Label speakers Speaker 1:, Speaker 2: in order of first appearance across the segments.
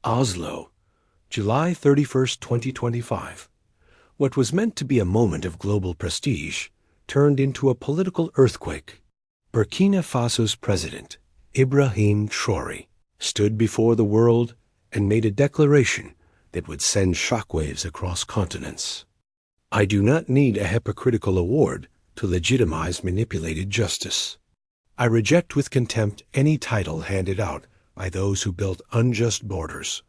Speaker 1: Oslo, July 31st, 2025. What was meant to be a moment of global prestige turned into a political earthquake. Burkina Faso's president, Ibrahim Traoré, stood before the world and made a declaration that would send shockwaves across continents. I do not need a hypocritical award to legitimize manipulated justice. I reject with contempt any title handed out by those who built unjust borders,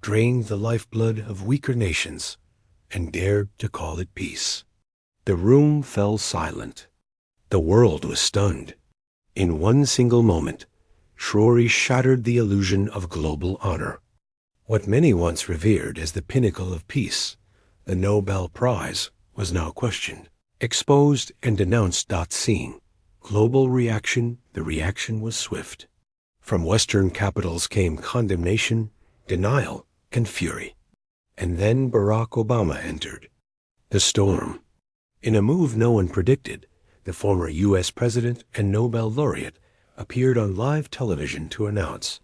Speaker 1: drained the lifeblood of weaker nations, and dared to call it peace. The room fell silent. The world was stunned. In one single moment, Traoré shattered the illusion of global honor. What many once revered as the pinnacle of peace, the Nobel Prize, was now questioned, exposed, and denounced. Scene. Global reaction, the reaction was swift. From Western capitals came condemnation, denial, and fury. And then Barack Obama entered. The storm. In a move no one predicted, the former U.S. president and Nobel laureate appeared on live television to announce,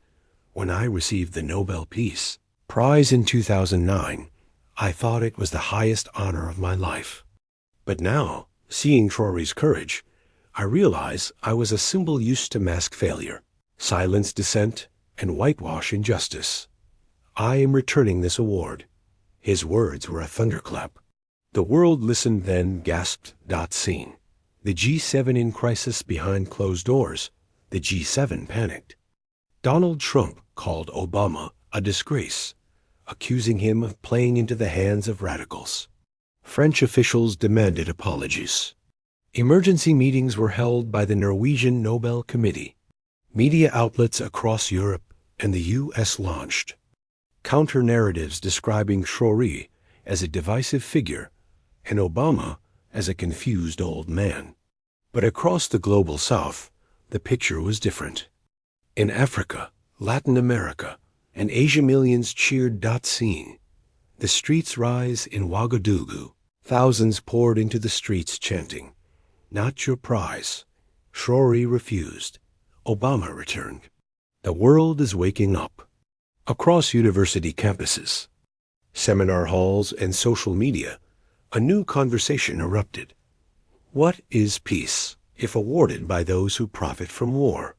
Speaker 1: "When I received the Nobel Peace Prize in 2009, I thought it was the highest honor of my life. But now, seeing Traoré's courage, I realize I was a symbol used to mask failure, silence dissent, and whitewash injustice. I am returning this award." His words were a thunderclap. The world listened, then gasped. Scene. The G7 in crisis behind closed doors. The G7 panicked. Donald Trump called Obama a disgrace, accusing him of playing into the hands of radicals. French officials demanded apologies. Emergency meetings were held by the Norwegian Nobel Committee. Media outlets across Europe and the U.S. launched counter-narratives describing Traoré as a divisive figure and Obama as a confused old man. But across the global south, the picture was different. In Africa, Latin America, and Asia, millions cheered. Scene. The streets rise in Ouagadougou. Thousands poured into the streets chanting, "Not your prize." Traoré refused. Obama returned. The world is waking up. Across university campuses, seminar halls, and social media, a new conversation erupted. What is peace, if awarded by those who profit from war?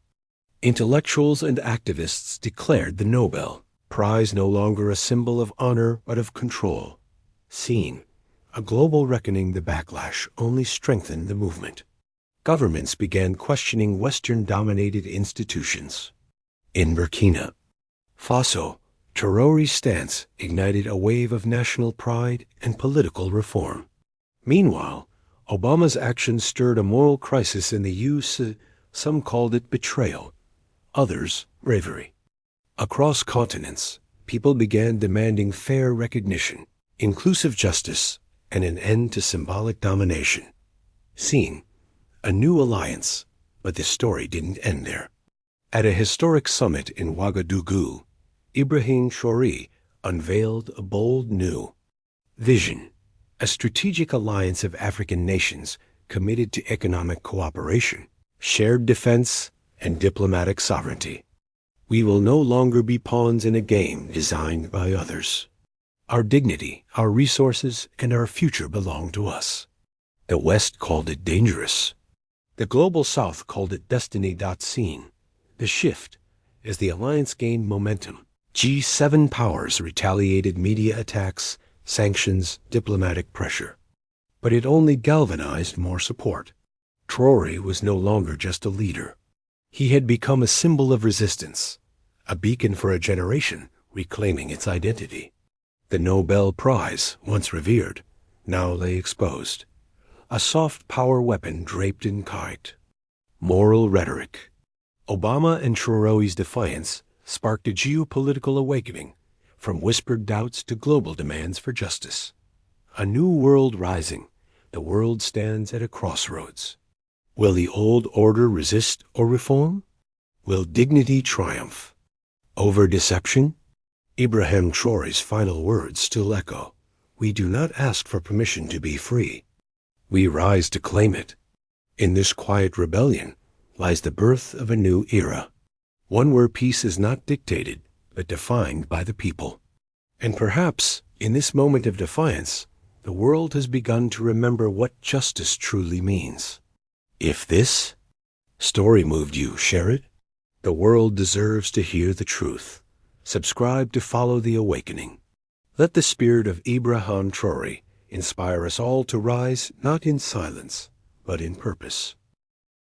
Speaker 1: Intellectuals and activists declared the Nobel Prize no longer a symbol of honor but of control. Scene. A global reckoning. The backlash only strengthened the movement. Governments began questioning Western-dominated institutions. In Burkina Faso, Traoré's stance ignited a wave of national pride and political reform. Meanwhile, Obama's actions stirred a moral crisis in the U.S. Some called it betrayal, others bravery. Across continents, people began demanding fair recognition, inclusive justice, and an end to symbolic domination. Scene. A new alliance, but the story didn't end there. At a historic summit in Ouagadougou, Ibrahim Traoré unveiled a bold new vision, a strategic alliance of African nations committed to economic cooperation, shared defense, and diplomatic sovereignty. We will no longer be pawns in a game designed by others. Our dignity, our resources, and our future belong to us. The West called it dangerous. The global South called it destiny. Scene. The shift, as the alliance gained momentum, G7 powers retaliated media attacks, sanctions, diplomatic pressure. But it only galvanized more support. Traoré was no longer just a leader. He had become a symbol of resistance, a beacon for a generation reclaiming its identity. The Nobel Prize, once revered, now lay exposed, a soft power weapon draped in kite. Moral rhetoric. Obama and Traoré's defiance sparked a geopolitical awakening, from whispered doubts to global demands for justice. A new world rising. The world stands at a crossroads. Will the old order resist or reform? Will dignity triumph over deception? Ibrahim Traoré's final words still echo. We do not ask for permission to be free. We rise to claim it. In this quiet rebellion lies the birth of a new era, one where peace is not dictated, but defined by the people. And perhaps, in this moment of defiance, the world has begun to remember what justice truly means. If this story moved you, share it. The world deserves to hear the truth. Subscribe to follow the awakening. Let the spirit of Ibrahim Traoré inspire us all to rise not in silence, but in purpose.